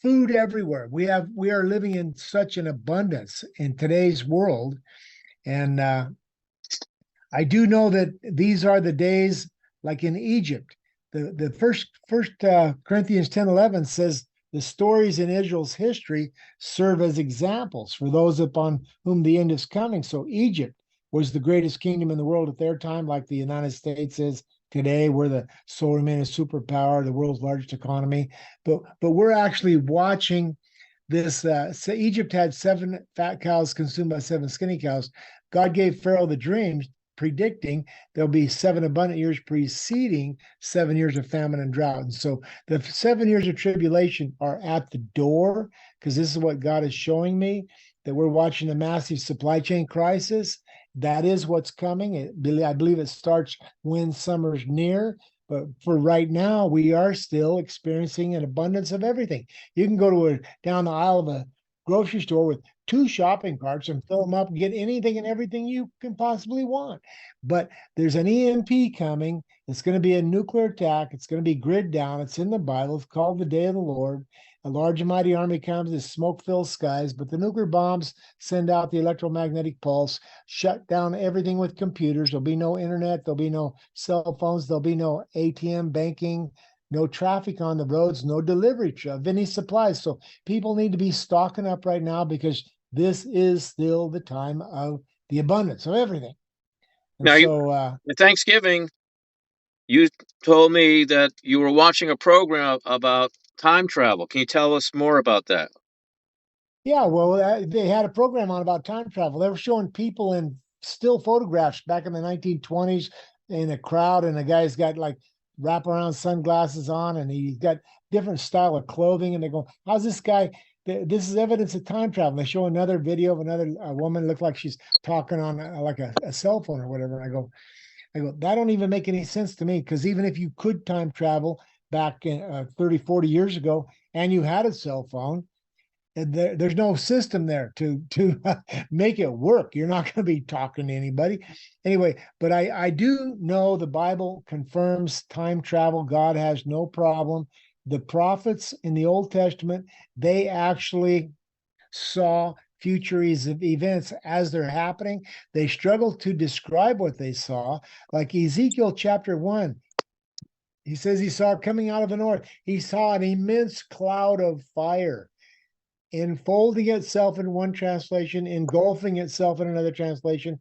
food everywhere. We are living in such an abundance in today's world, and I do know that these are the days like in Egypt. The first Corinthians 10:11 says the stories in Israel's history serve as examples for those upon whom the end is coming. So Egypt was the greatest kingdom in the world at their time, like the United States is today. We're the sole remaining superpower, the world's largest economy. But we're actually watching this. So Egypt had 7 fat cows consumed by 7 skinny cows. God gave Pharaoh the dreams, predicting there'll be 7 abundant years preceding 7 years of famine and drought. And so the 7 years of tribulation are at the door, because this is what God is showing me, that we're watching a massive supply chain crisis. That is what's coming. I believe it starts when summer's near. But for right now, we are still experiencing an abundance of everything. You can go down the aisle of a grocery store with 2 shopping carts and fill them up and get anything and everything you can possibly want. But there's an EMP coming. It's going to be a nuclear attack. It's going to be grid down. It's in the Bible. It's called the Day of the Lord. A large and mighty army comes, the smoke-filled skies, but the nuclear bombs send out the electromagnetic pulse, shut down everything with computers. There'll be no internet. There'll be no cell phones. There'll be no ATM banking, no traffic on the roads, no delivery of any supplies. So people need to be stocking up right now, because this is still the time of the abundance of everything. And Now, so, at Thanksgiving, you told me that you were watching a program about time travel. Can you tell us more about that? yeah, well, they had a program on about time travel. They were showing people in still photographs back in the 1920s in a crowd, and the guy's got like wraparound sunglasses on, and he's got different style of clothing. And they go, "How's this guy?" This is evidence of time travel. They show another video of another woman, look like she's talking on like a cell phone or whatever. And I go, that don't even make any sense to me, because even if you could time travel back in 30, 40 years ago, and you had a cell phone, there's no system there to make it work. You're not going to be talking to anybody anyway. But I do know the Bible confirms time travel. God has no problem. The prophets in the Old Testament, they actually saw future events as they're happening. They struggled to describe what they saw. Like Ezekiel chapter 1, he says he saw coming out of the north, he saw an immense cloud of fire enfolding itself in one translation, engulfing itself in another translation,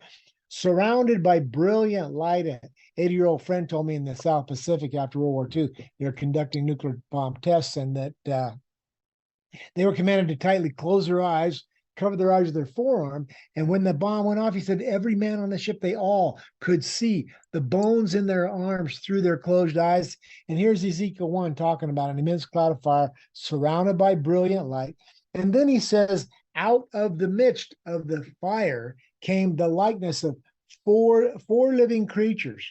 surrounded by brilliant light. An 80-year-old friend told me in the South Pacific after World War II, they're conducting nuclear bomb tests, and that they were commanded to tightly close their eyes, cover their eyes with their forearm. And when the bomb went off, he said every man on the ship, they all could see the bones in their arms through their closed eyes. And here's Ezekiel 1 talking about an immense cloud of fire surrounded by brilliant light. And then he says, out of the midst of the fire came the likeness of four living creatures.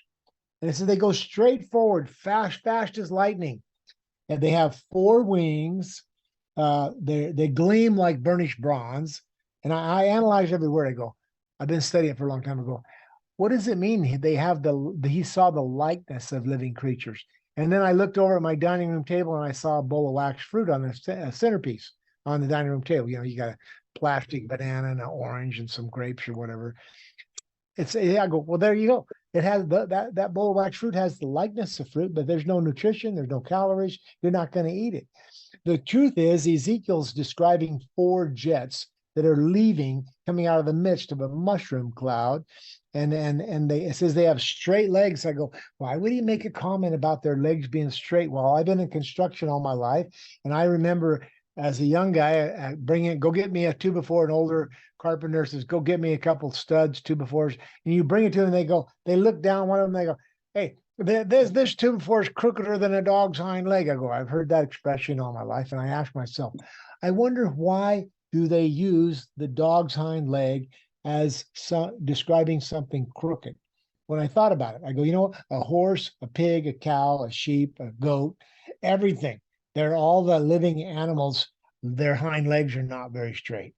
And it says they go straight forward, fast as lightning. And they have 4 wings. They gleam like burnished bronze. And I analyze every word. I go, I've been studying it for a long time ago. What does it mean? They have he saw the likeness of living creatures. And then I looked over at my dining room table and I saw a bowl of wax fruit on the centerpiece on the dining room table. You know, you got a plastic banana and an orange and some grapes or whatever. I go, well, there you go. It has that bowl of wax fruit has the likeness of fruit, but there's no nutrition, there's no calories. You're not going to eat it. The truth is, Ezekiel's describing 4 jets that are leaving, coming out of the midst of a mushroom cloud. And it says they have straight legs. I go, why would he make a comment about their legs being straight? Well, I've been in construction all my life, and I remember as a young guy, go get me a 2x4. An older carpenter says, go get me a couple studs, 2x4s, and you bring it to them. And they look down one of them. They go, hey, this 2x4 is crookeder than a dog's hind leg. I go, I've heard that expression all my life, and I ask myself, I wonder why do they use the dog's hind leg as describing something crooked? When I thought about it, I go, you know, a horse, a pig, a cow, a sheep, a goat, everything. They're all the living animals. Their hind legs are not very straight.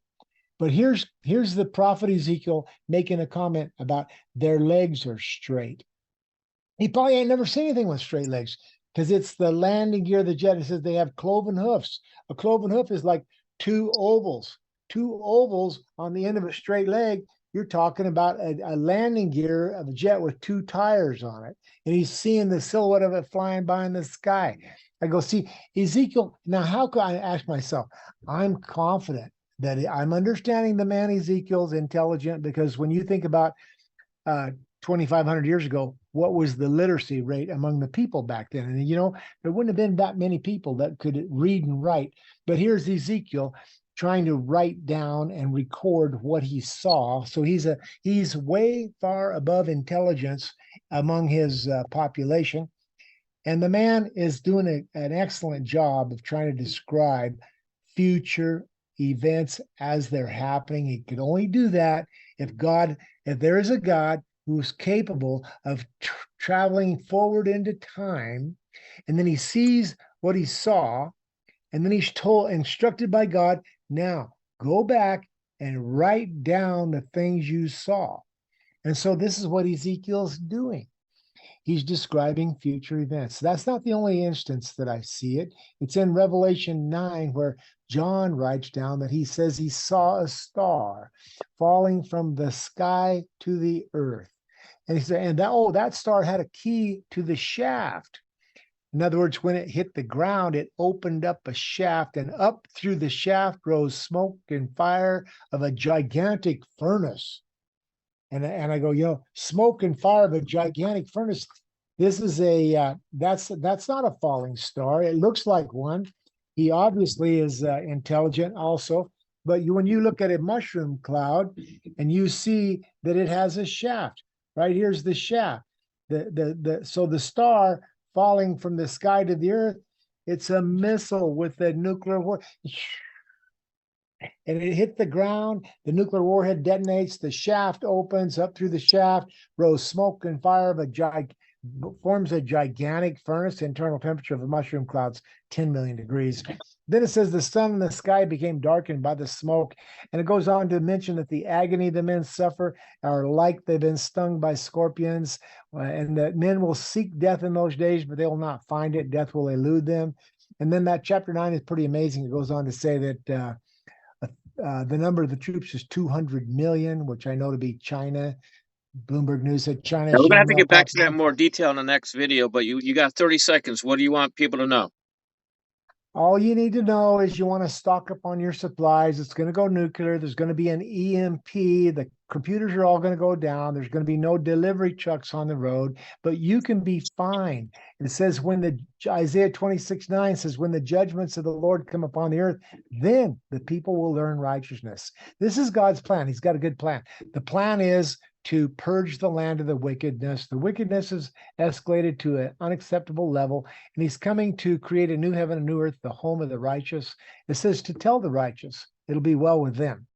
But here's the prophet Ezekiel making a comment about their legs are straight. He probably ain't never seen anything with straight legs. because it's the landing gear of the jet. It says they have cloven hoofs. A cloven hoof is like two ovals, on the end of a straight leg. You're talking about a landing gear of a jet with two tires on it. And he's seeing the silhouette of it flying by in the sky. I go, see, Ezekiel. Now, how could I ask myself? I'm confident that I'm understanding the man Ezekiel's intelligent, because when you think about 2,500 years ago, what was the literacy rate among the people back then? And, there wouldn't have been that many people that could read and write. But here's Ezekiel trying to write down and record what he saw. So he's way far above intelligence among his population. And the man is doing an excellent job of trying to describe future events as they're happening. He could only do that if there is a God who's capable of traveling forward into time, and then he sees what he saw, and then he's instructed by God, now go back and write down the things you saw. And so this is what Ezekiel's doing. He's describing future events. That's not the only instance that I see it. It's in Revelation 9, where John writes down that he says he saw a star falling from the sky to the earth. And he said, that star had a key to the shaft. In other words, when it hit the ground, it opened up a shaft, and up through the shaft rose smoke and fire of a gigantic furnace. And I go, smoke and fire of a gigantic furnace. This is that's not a falling star. It looks like one. He obviously is intelligent also. But when you look at a mushroom cloud and you see that it has a shaft, right? Here's the shaft. So the star falling from the sky to the earth, it's a missile with a nuclear war. And it hit the ground, the nuclear warhead detonates, the shaft opens, up through the shaft rose smoke and fire forms a gigantic furnace. Internal temperature of the mushroom clouds 10 million degrees. Then it says the sun and the sky became darkened by the smoke. And it goes on to mention that the agony the men suffer are like they've been stung by scorpions, and that men will seek death in those days, but they will not find it. Death will elude them. And then that chapter 9 is pretty amazing. It goes on to say that the number of the troops is 200 million, which I know to be China. Bloomberg News said China Now, is we're gonna have to now get back to that population. more detail in the next video, but you got 30 seconds. What do you want people to know? All you need to know is you want to stock up on your supplies. It's going to go nuclear. There's going to be an EMP. The computers are all going to go down. There's going to be no delivery trucks on the road, but you can be fine. It says Isaiah 26:9 says, when the judgments of the Lord come upon the earth, then the people will learn righteousness. This is God's plan. He's got a good plan. The plan is to purge the land of the wickedness. The wickedness is escalated to an unacceptable level, and he's coming to create a new heaven and new earth, the home of the righteous. It says to tell the righteous, it'll be well with them.